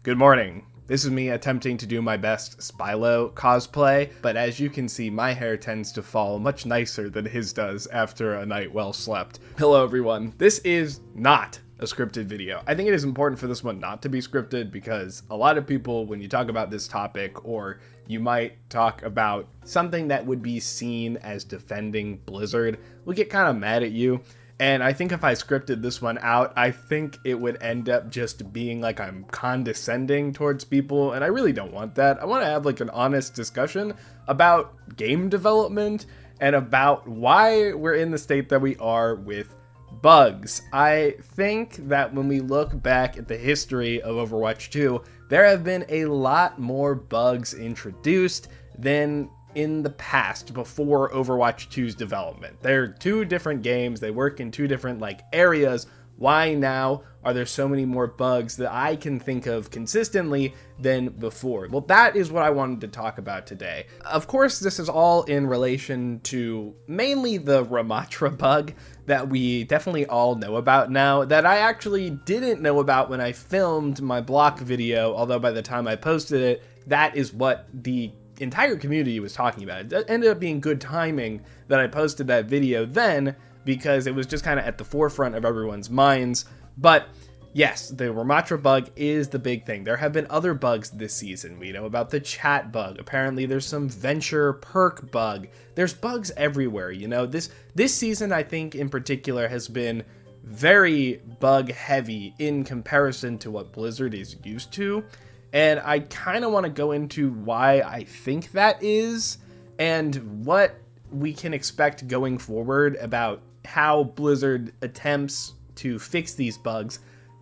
Good morning. This is me attempting to do my best Spylo cosplay, but as you can see, my hair tends to fall much nicer than his does after a night well slept. Hello everyone. This is not a scripted video. I think it is important for this one not to be scripted because a lot of people, when you talk about this topic, or you might talk about something that would be seen as defending Blizzard, will get kind of mad at you. And I think if I scripted this one out, I think it would end up just being like I'm condescending towards people, and I really don't want that. I want to have like an honest discussion about game development and about why we're in the state that we are with bugs. I think that when we look back at the history of Overwatch 2, there have been a lot more bugs introduced than in the past before Overwatch 2's development. They're two different games. They work in two different areas. Why now are there so many more bugs that I can think of consistently than before? Well, that is what I wanted to talk about today. Of course, this is all in relation to mainly the Ramatra bug that we definitely all know about now, that I actually didn't know about when I filmed my block video, although by the time I posted it, that is what the entire community was talking about. It ended up being good timing that I posted that video then, because it was just kind of at the forefront of everyone's minds. But yes, the Ramatra bug is the big thing. There have been other bugs this season. We know about the chat bug. Apparently there's some venture perk bug. There's bugs everywhere, you know. This season, I think in particular, has been very bug heavy in comparison to what Blizzard is used to. And I kind of want to go into why I think that is and what we can expect going forward about how Blizzard attempts to fix these bugs,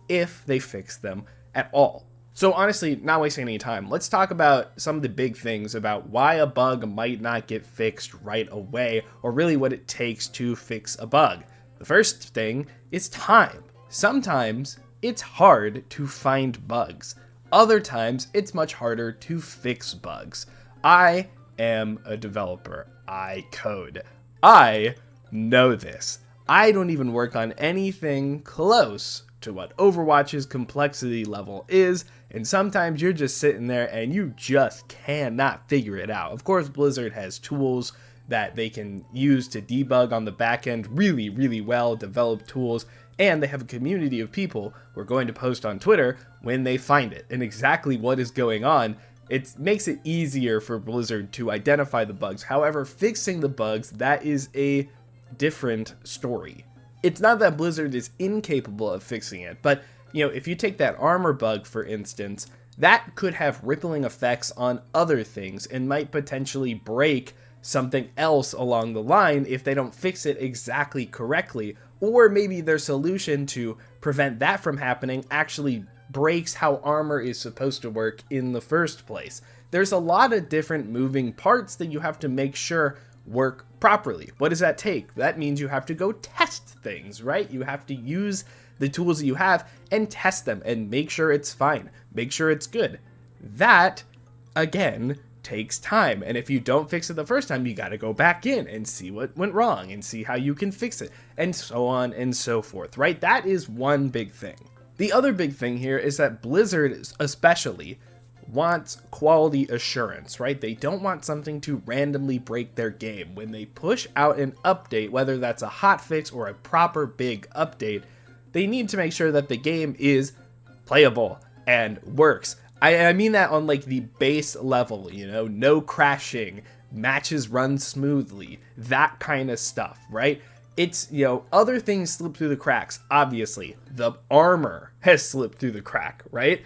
if they fix them at all. So honestly, not wasting any time, let's talk about some of the big things about why a bug might not get fixed right away, or really what it takes to fix a bug. The first thing is time. Sometimes it's hard to find bugs. Other times, it's much harder to fix bugs. I am a developer. I code. I know this. I don't even work on anything close to what Overwatch's complexity level is, and sometimes you're just sitting there and you just cannot figure it out. Of course, Blizzard has tools that they can use to debug on the back end really, really well, developed tools, and they have a community of people who are going to post on Twitter when they find it and exactly what is going on. It makes it easier for Blizzard to identify the bugs. However, fixing the bugs, that is a different story. It's not that Blizzard is incapable of fixing it, but if you take that armor bug, for instance, that could have rippling effects on other things and might potentially break something else along the line if they don't fix it exactly correctly. Or maybe their solution to prevent that from happening actually breaks how armor is supposed to work in the first place. There's a lot of different moving parts that you have to make sure work properly. What does that take? That means you have to go test things, right? You have to use the tools that you have and test them and make sure it's fine, make sure it's good. That, again, takes time, and if you don't fix it the first time, you got to go back in and see what went wrong and see how you can fix it, and so on and so forth, right? That is one big thing. The other big thing here is that Blizzard especially wants quality assurance, right? They don't want something to randomly break their game. When they push out an update, whether that's a hotfix or a proper big update, they need to make sure that the game is playable and works. I mean that on the base level, no crashing, matches run smoothly, that kind of stuff, right? It's, other things slip through the cracks, obviously. The armor has slipped through the crack, right?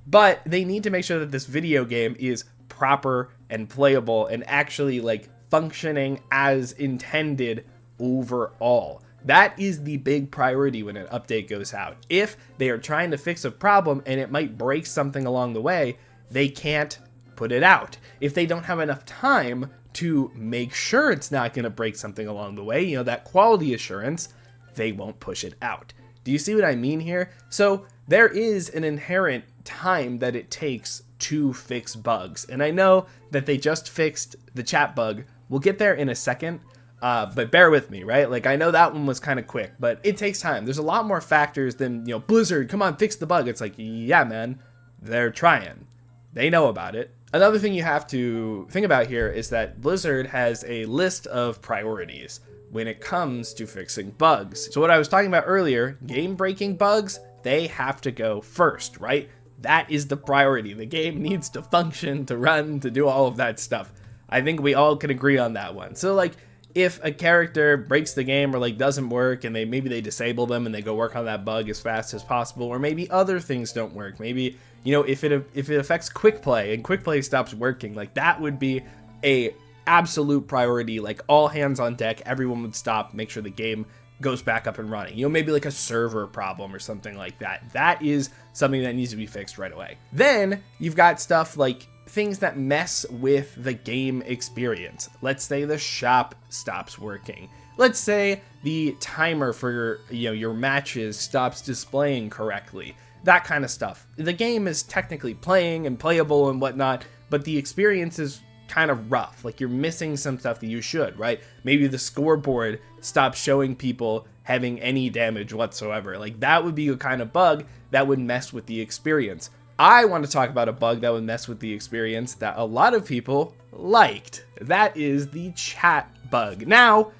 But they need to make sure that this video game is proper and playable and actually functioning as intended overall. That is the big priority when an update goes out. If they are trying to fix a problem and it might break something along the way, they can't put it out. If they don't have enough time to make sure it's not going to break something along the way, that quality assurance, they won't push it out. Do you see what I mean here? So there is an inherent time that it takes to fix bugs. And I know that they just fixed the chat bug. We'll get there in a second. But bear with me, right? I know that one was kind of quick, but it takes time. There's a lot more factors than, Blizzard, come on, fix the bug. It's yeah, man, they're trying. They know about it. Another thing you have to think about here is that Blizzard has a list of priorities when it comes to fixing bugs. So what I was talking about earlier, game-breaking bugs, they have to go first, right? That is the priority. The game needs to function, to run, to do all of that stuff. I think we all can agree on that one. So like, if a character breaks the game or like doesn't work and maybe they disable them and they go work on that bug as fast as possible, or maybe other things don't work. Maybe, you know, if it affects quick play and quick play stops working, like that would be a absolute priority. Like all hands on deck, everyone would stop, make sure the game goes back up and running. You know, maybe like a server problem or something like that. That is something that needs to be fixed right away. Then you've got stuff like things that mess with the game experience. Let's say the shop stops working. Let's say the timer for your matches stops displaying correctly. That kind of stuff. The game is technically playing and playable and whatnot, but the experience is kind of rough. Like you're missing some stuff that you should, right? Maybe the scoreboard stops showing people having any damage whatsoever. Like that would be a kind of bug that would mess with the experience. I want to talk about a bug that would mess with the experience that a lot of people liked. That is the chat bug. Now,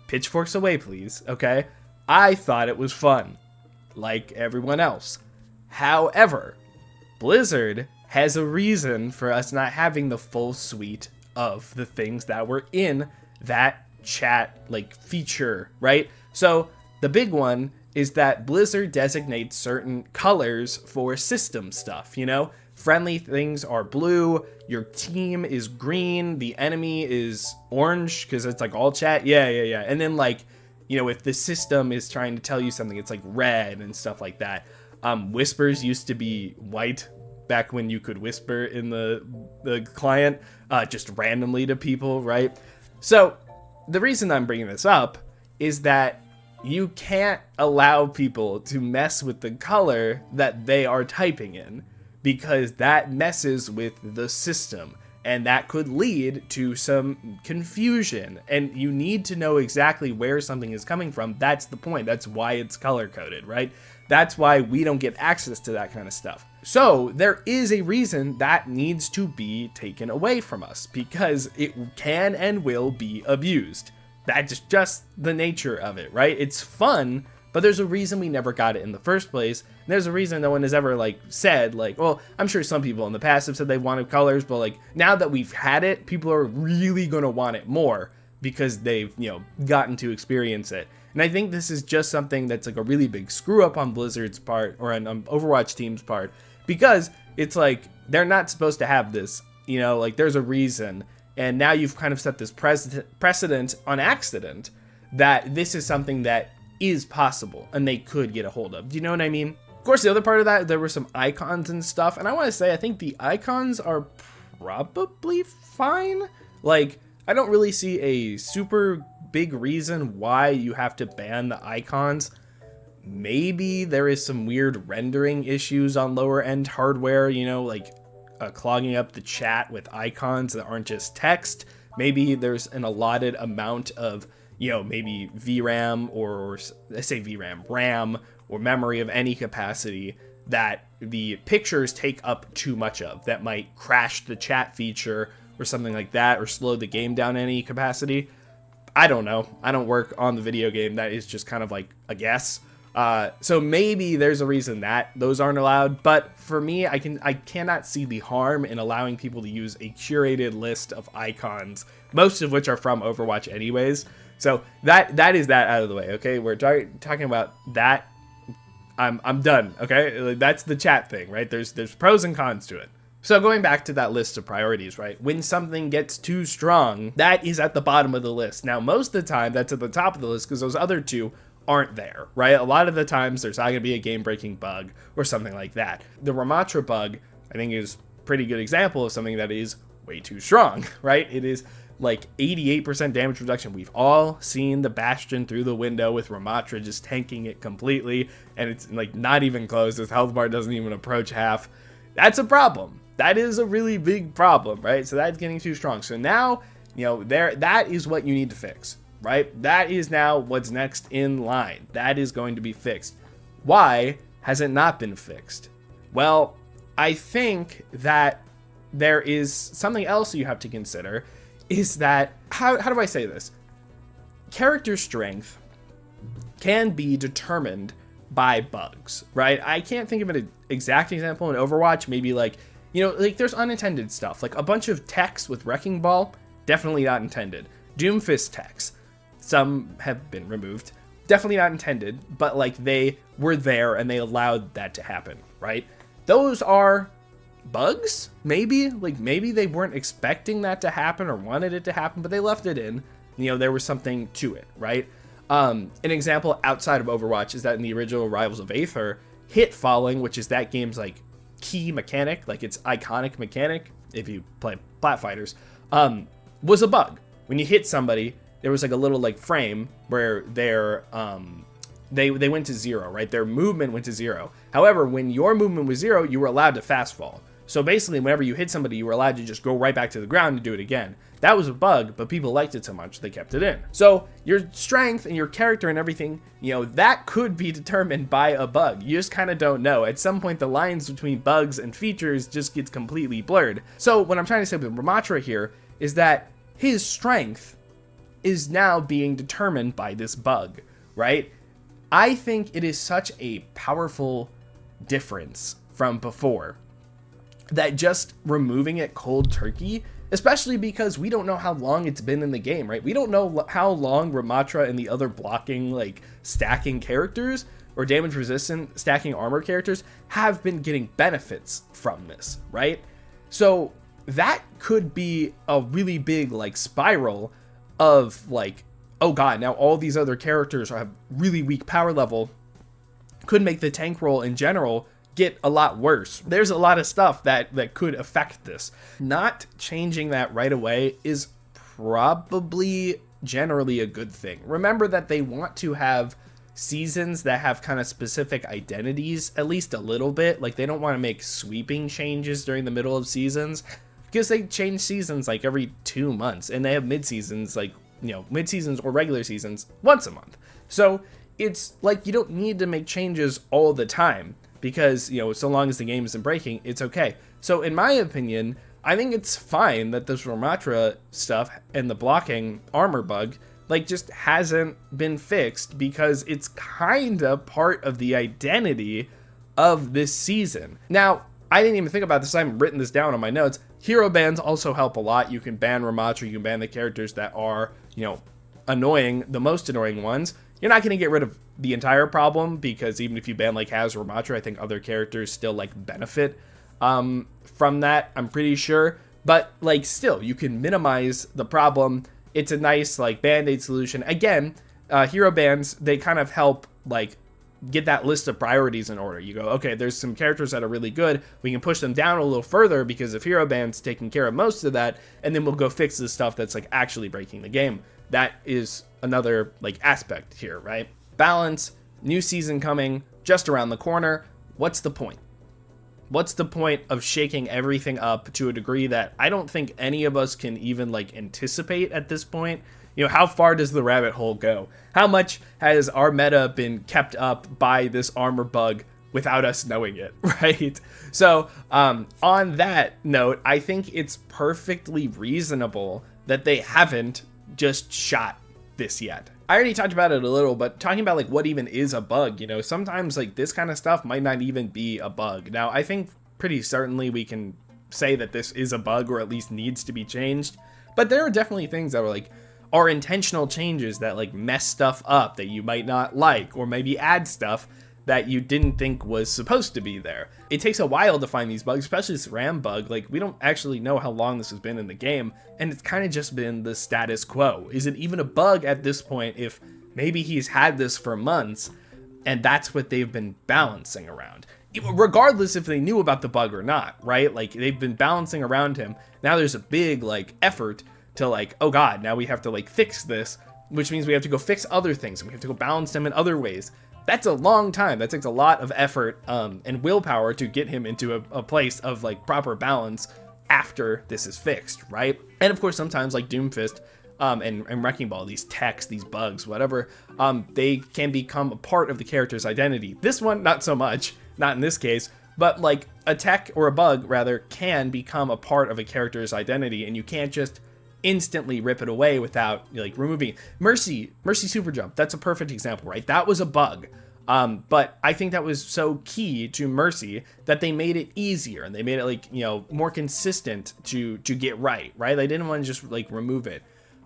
pitchforks away, please, okay? I thought it was fun, like everyone else. However, Blizzard has a reason for us not having the full suite of the things that were in that chat like feature, right? So the big one is that Blizzard designates certain colors for system stuff, you know? Friendly things are blue, your team is green, the enemy is orange, because it's like all chat, yeah. And then like, you know, if the system is trying to tell you something, it's like red and stuff like that. Whispers used to be white back when you could whisper in the client, just randomly to people, right? So the reason I'm bringing this up is that you can't allow people to mess with the color that they are typing in, because that messes with the system and that could lead to some confusion, and you need to know exactly where something is coming from. That's the point. That's why it's color coded, right? That's why we don't get access to that kind of stuff. So there is a reason that needs to be taken away from us, because it can and will be abused. That's just the nature of it, right? It's fun, but there's a reason we never got it in the first place. And there's a reason no one has ever like said like, well, I'm sure some people in the past have said they wanted colors, but like now that we've had it, people are really going to want it more because they've, you know, gotten to experience it. And I think this is just something that's like a really big screw up on Blizzard's part, or on Overwatch team's part, because it's like they're not supposed to have this, you know, like there's a reason. And now you've kind of set this precedent on accident that this is something that is possible and they could get a hold of. Do you know what I mean? Of course, the other part of that, there were some icons and stuff. And I want to say, I think the icons are probably fine. Like, I don't really see a super big reason why you have to ban the icons. Maybe there is some weird rendering issues on lower end hardware, you know, like clogging up the chat with icons that aren't just text. Maybe there's an allotted amount of, you know, maybe VRAM or I say VRAM, RAM or memory of any capacity that the pictures take up too much of, that might crash the chat feature or something like that, or slow the game down any capacity. I don't know. I don't work on the video game. That is just kind of like a guess. So maybe there's a reason that those aren't allowed, but for me, I cannot see the harm in allowing people to use a curated list of icons, most of which are from Overwatch anyways. So that is that out of the way. Okay, we're talking about that. I'm done. Okay, that's the chat thing, right? There's pros and cons to it. So going back to that list of priorities, right? When something gets too strong, that is at the bottom of the list. Now, most of the time, that's at the top of the list because those other two aren't there, right? A lot of the times there's not going to be a game-breaking bug or something like that. The Balatro bug, I think, is a pretty good example of something that is way too strong, right? It is like 88% damage reduction. We've all seen the Bastion through the window with Ramatra just tanking it completely, and it's like not even close. His health bar doesn't even approach half. That's a problem. That is a really big problem, right? So that's getting too strong. So now, you know, that is what you need to fix, right? That is now what's next in line. That is going to be fixed. Why has it not been fixed? Well, I think that there is something else you have to consider, is that, how do I say this? Character strength can be determined by bugs, right? I can't think of an exact example in Overwatch. Maybe like, like there's unintended stuff, like a bunch of techs with Wrecking Ball, definitely not intended. Doomfist techs, some have been removed, definitely not intended, but like they were there and they allowed that to happen, right? Those are bugs, maybe they weren't expecting that to happen or wanted it to happen, but they left it in. There was something to it, right? An example outside of Overwatch is that in the original Rivals of Aether, hit falling, which is that game's like key mechanic, like its iconic mechanic, if you play Plat Fighters, was a bug. When you hit somebody, there was like a little like frame where their they went to zero, right? Their movement went to zero. However, when your movement was zero, you were allowed to fast fall. So basically, whenever you hit somebody, you were allowed to just go right back to the ground and do it again. That was a bug, but people liked it so much, they kept it in. So your strength and your character and everything, that could be determined by a bug. You just kind of don't know. At some point, the lines between bugs and features just gets completely blurred. So what I'm trying to say with Ramatra here is that his strength is now being determined by this bug, right? I think it is such a powerful difference from before that just removing it cold turkey, especially because we don't know how long it's been in the game, right? We don't know how long Ramatra and the other blocking, like stacking characters or damage resistant stacking armor characters have been getting benefits from this, right? So that could be a really big like spiral of like, oh god, now all these other characters have really weak power level, could make the tank role in general get a lot worse. There's a lot of stuff that could affect this. Not changing that right away is probably generally a good thing. Remember that they want to have seasons that have kind of specific identities, at least a little bit. Like they don't want to make sweeping changes during the middle of seasons, because they change seasons like every 2 months, and they have mid-seasons like, mid-seasons or regular seasons once a month. So it's like you don't need to make changes all the time, because, so long as the game isn't breaking, it's okay. So in my opinion, I think it's fine that this Ramatra stuff and the blocking armor bug, like, just hasn't been fixed, because it's kind of part of the identity of this season. Now, I didn't even think about this. I haven't written this down on my notes. Hero bans also help a lot. You can ban Ramatra, you can ban the characters that are, annoying, the most annoying ones. You're not going to get rid of the entire problem, because even if you ban like Haz or Ramatra, I think other characters still like benefit from that, I'm pretty sure. But like still, you can minimize the problem. It's a nice like band-aid solution. Again, hero bans, they kind of help like get that list of priorities in order. You go, okay, there's some characters that are really good. We can push them down a little further because if hero ban's taking care of most of that, and then we'll go fix the stuff that's like actually breaking the game. That is another like aspect here, right? Balance, new season coming just around the corner. What's the point? What's the point of shaking everything up to a degree that I don't think any of us can even like anticipate at this point? How far does the rabbit hole go? How much has our meta been kept up by this armor bug without us knowing it, right? So on that note, I think it's perfectly reasonable that they haven't just shot this yet. I already talked about it a little, but talking about like what even is a bug, sometimes like this kind of stuff might not even be a bug. Now, I think pretty certainly we can say that this is a bug, or at least needs to be changed, but there are definitely things that are intentional changes that like mess stuff up that you might not like, or maybe add stuff that you didn't think was supposed to be there. It takes a while to find these bugs, especially this RAM bug. Like, we don't actually know how long this has been in the game, and it's kind of just been the status quo. Is it even a bug at this point if maybe he's had this for months, and that's what they've been balancing around? Regardless if they knew about the bug or not, right? Like, they've been balancing around him. Now there's a big, like, effort to, like, oh god, now we have to, like, fix this, which means we have to go fix other things, and we have to go balance them in other ways. That's a long time. That takes a lot of effort and willpower to get him into a place of like proper balance after this is fixed, right? And of course, sometimes like Doomfist and Wrecking Ball, these techs, these bugs, whatever, they can become a part of the character's identity. This one, not so much, not in this case, but like a tech or a bug rather can become a part of a character's identity, and you can't just instantly rip it away without like removing it. Mercy super jump, that's a perfect example, right? That was a bug, but I think that was so key to Mercy that they made it easier, and they made it like, you know, more consistent to get right? They didn't want to just like remove it.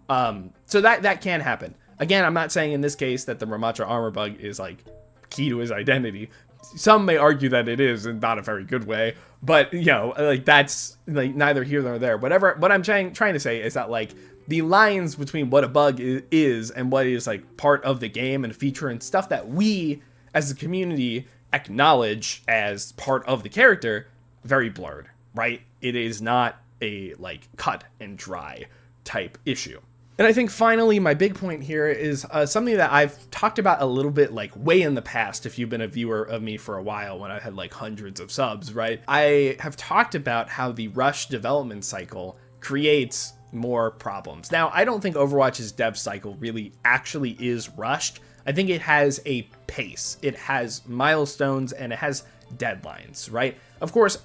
So that can happen. Again, I'm not saying in this case that the Ramatra armor bug is like key to his identity. Some may argue that it is, in not a very good way, but you know, like that's like neither here nor there. Whatever. What I'm trying to say is that like the lines between what a bug is and what is like part of the game and feature and stuff that we as a community acknowledge as part of the character, very blurred, right? It is not a like cut and dry type issue. And I think finally, my big point here is something that I've talked about a little bit like way in the past, if you've been a viewer of me for a while when I had like hundreds of subs, right? I have talked about how the rush development cycle creates more problems. Now, I don't think Overwatch's dev cycle really actually is rushed. I think it has a pace, it has milestones, and it has deadlines, right? Of course,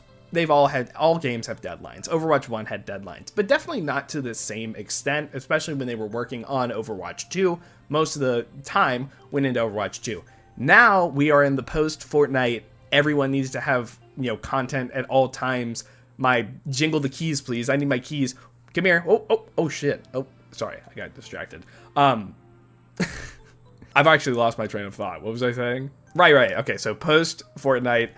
all games have deadlines. Overwatch 1 had deadlines, but definitely not to the same extent, especially when they were working on Overwatch 2. Most of the time went into Overwatch 2. Now we are in the post-Fortnite, everyone needs to have, you know, content at all times. My jingle the keys, please. I need my keys. Come here. Oh shit. Oh, sorry. I got distracted. I've actually lost my train of thought. What was I saying? Right. Okay, so post-Fortnite,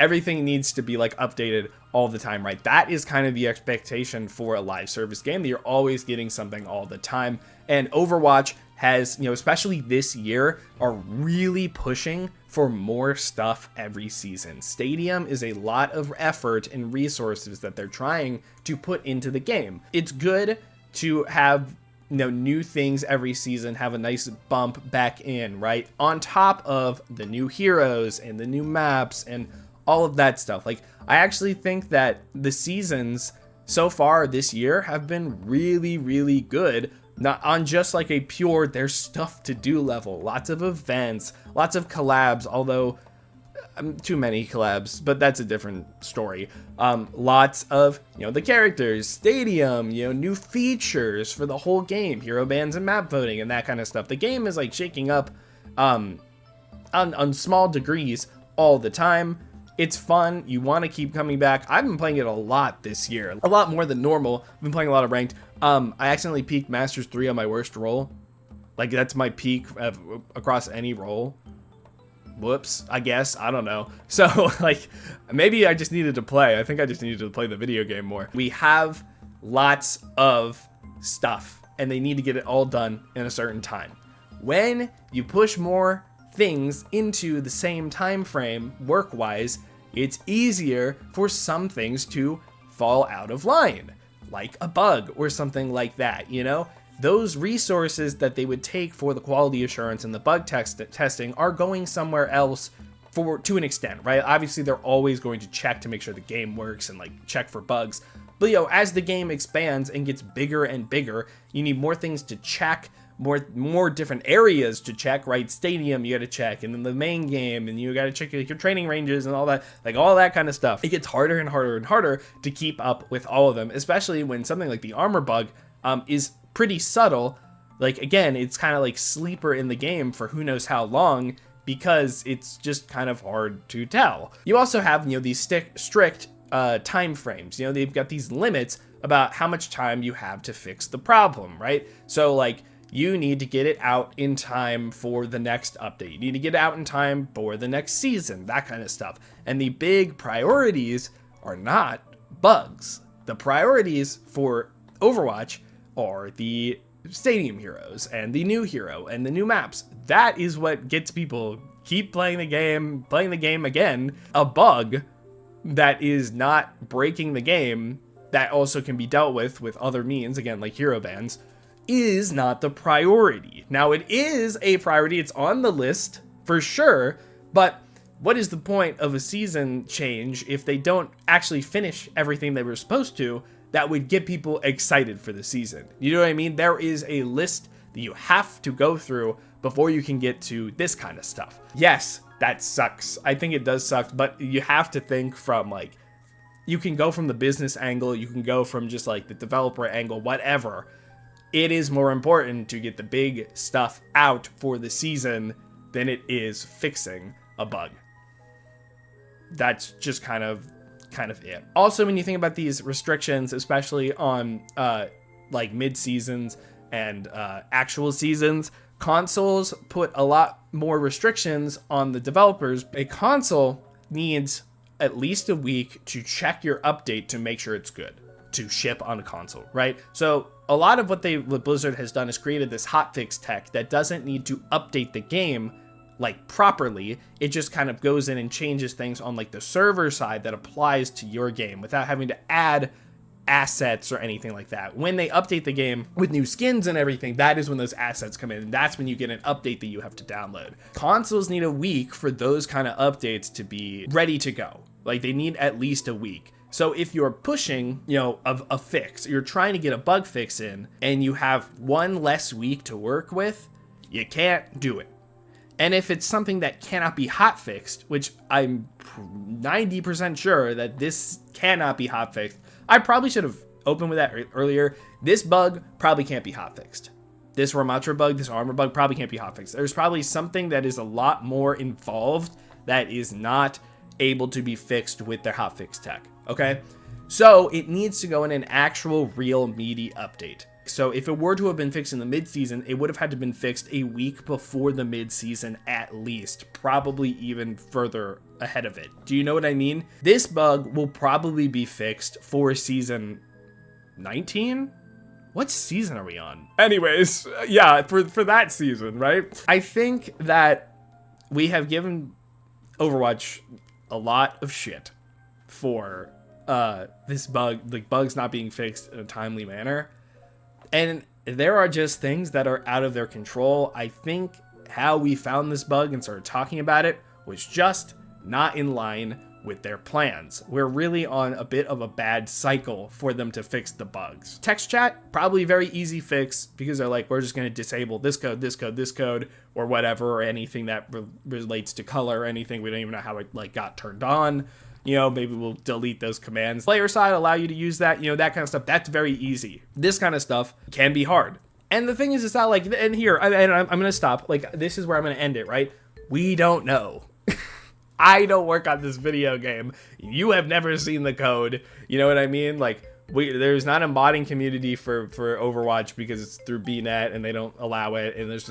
everything needs to be like updated all the time, right? That is kind of the expectation for a live service game, that you're always getting something all the time. And Overwatch has, you know, especially this year, are really pushing for more stuff every season. Stadium is a lot of effort and resources that they're trying to put into the game. It's good to have, you know, new things every season, have a nice bump back in, right? On top of the new heroes and the new maps and all of that stuff. Like, I actually think that the seasons so far this year have been really, really good. Not on just like a pure there's stuff to do level. Lots of events, lots of collabs, although too many collabs, but that's a different story. Lots of, you know, the characters, stadium, you know, new features for the whole game, hero bans and map voting and that kind of stuff. The game is like shaking up on small degrees all the time. It's fun. You want to keep coming back. I've been playing it a lot this year, a lot more than normal. I've been playing a lot of ranked. I accidentally peaked Masters 3 on my worst roll. Like, that's my peak across any roll. Whoops, I guess. I don't know. So, like, maybe I just needed to play. I think I just needed to play the video game more. We have lots of stuff, and they need to get it all done in a certain time. When you push more things into the same time frame, work-wise, it's easier for some things to fall out of line, like a bug or something like that, you know? Those resources that they would take for the quality assurance and the bug testing are going somewhere else to an extent, right? Obviously, they're always going to check to make sure the game works and like check for bugs. But, you know, as the game expands and gets bigger and bigger, you need more things to check, more different areas to check, right? Stadium, you got to check, and then the main game, and you got to check like your training ranges and all that, like all that kind of stuff. It gets harder and harder and harder to keep up with all of them, especially when something like the armor bug is pretty subtle. Like, again, it's kind of like sleeper in the game for who knows how long, because it's just kind of hard to tell. You also have, you know, these strict time frames. You know, they've got these limits about how much time you have to fix the problem, right? So, like, you need to get it out in time for the next update. You need to get it out in time for the next season, that kind of stuff. And the big priorities are not bugs. The priorities for Overwatch are the stadium heroes and the new hero and the new maps. That is what gets people keep playing the game again. A bug that is not breaking the game, that also can be dealt with other means, again, like hero bans, is not the priority. Now, it is a priority. It's on the list for sure, but what is the point of a season change if they don't actually finish everything they were supposed to that would get people excited for the season? You know what I mean? There is a list that you have to go through before you can get to this kind of stuff. Yes, that sucks. I think it does suck, but you have to think from like, you can go from the business angle, you can go from just like the developer angle, whatever. It is more important to get the big stuff out for the season than it is fixing a bug. That's just kind of it. Also, when you think about these restrictions, especially on like mid-seasons and actual seasons, consoles put a lot more restrictions on the developers. A console needs at least a week to check your update to make sure it's good to ship on a console, right? So a lot of what Blizzard has done is created this hotfix tech that doesn't need to update the game like properly. It just kind of goes in and changes things on like the server side that applies to your game without having to add assets or anything like that. When they update the game with new skins and everything, that is when those assets come in, and that's when you get an update that you have to download. Consoles need a week for those kind of updates to be ready to go. Like, they need at least a week. So if you're pushing, you know, a fix, you're trying to get a bug fix in, and you have one less week to work with, you can't do it. And if it's something that cannot be hotfixed, which I'm 90% sure that this cannot be hotfixed, I probably should have opened with that earlier. This bug probably can't be hotfixed. This Ramatra bug, this armor bug probably can't be hotfixed. There's probably something that is a lot more involved that is not able to be fixed with their hotfix tech, okay? So it needs to go in an actual real meaty update. So if it were to have been fixed in the mid-season, it would have had to been fixed a week before the mid-season at least, probably even further ahead of it. Do you know what I mean? This bug will probably be fixed for season 19? What season are we on? Anyways, yeah, for that season, right? I think that we have given Overwatch a lot of shit for this bug, like bugs not being fixed in a timely manner. And there are just things that are out of their control. I think how we found this bug and started talking about it was just not in line with their plans. We're really on a bit of a bad cycle for them to fix the bugs. Text chat, probably very easy fix, because they're like, we're just going to disable this code, this code, this code, or whatever, or anything that relates to color or anything. We don't even know how it like got turned on. You know, maybe we'll delete those commands. Player side, allow you to use that, you know, that kind of stuff. That's very easy. This kind of stuff can be hard. And the thing is, it's not like, and here, I'm going to stop. Like, this is where I'm going to end it, right? We don't know. I don't work on this video game. You have never seen the code. You know what I mean? Like, there's not a modding community for Overwatch because it's through BNet and they don't allow it. And it's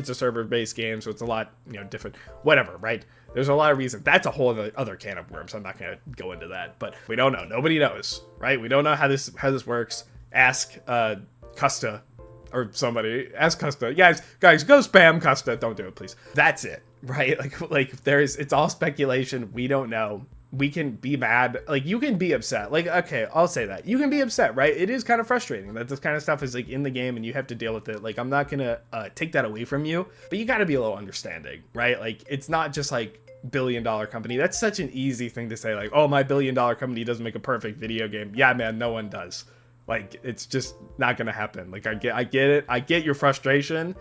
a server-based game, so it's a lot, you know, different. Whatever, right? There's a lot of reasons. That's a whole other can of worms. I'm not going to go into that, but we don't know. Nobody knows, right? We don't know how this works. Ask Custa or somebody. Ask Custa. Guys, go spam Custa. Don't do it, please. That's it, right? Like it's all speculation. We don't know. We can be mad. Like, you can be upset. Like, okay, I'll say that. You can be upset, right? It is kind of frustrating that this kind of stuff is like in the game and you have to deal with it. Like, I'm not gonna take that away from you, but you gotta be a little understanding, right? Like, it's not just like billion-dollar company. That's such an easy thing to say, like, oh, my billion-dollar company doesn't make a perfect video game. Yeah, man, no one does. Like, it's just not gonna happen. Like, I get it. I get your frustration.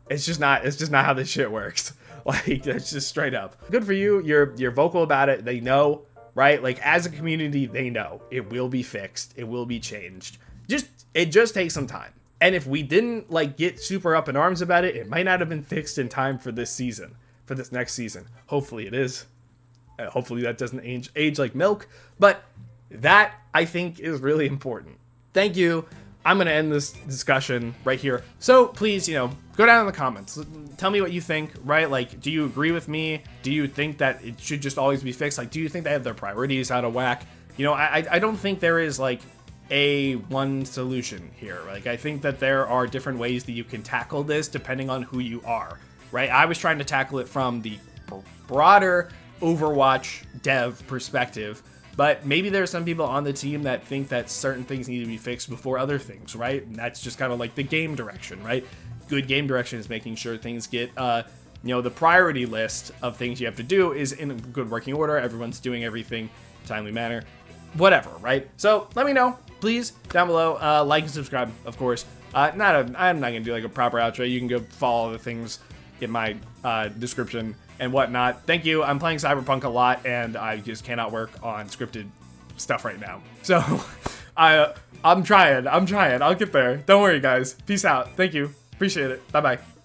It's just not how this shit works. Like, that's just straight up. Good for you. You're vocal about it. They know, right? Like, as a community, they know it will be fixed. It will be changed. It just takes some time. And if we didn't like get super up in arms about it, it might not have been fixed in time for this season, for this next season. Hopefully it is. Hopefully that doesn't age like milk. But that, I think, is really important. Thank you. I'm going to end this discussion right here. So please, you know, go down in the comments. Tell me what you think, right? Like, do you agree with me? Do you think that it should just always be fixed? Like, do you think they have their priorities out of whack? You know, I don't think there is like one solution here. Like, I think that there are different ways that you can tackle this depending on who you are, right? I was trying to tackle it from the broader Overwatch dev perspective, but maybe there are some people on the team that think that certain things need to be fixed before other things, right? And that's just kind of like the game direction, right? Good game direction is making sure things get, you know, the priority list of things you have to do is in good working order. Everyone's doing everything in a timely manner, whatever, right? So let me know, please, down below. Like and subscribe, of course. I'm not going to do like a proper outro. You can go follow the things in my description and whatnot. Thank you. I'm playing Cyberpunk a lot, and I just cannot work on scripted stuff right now. So I'm trying. I'll get there. Don't worry, guys. Peace out. Thank you. Appreciate it. Bye-bye.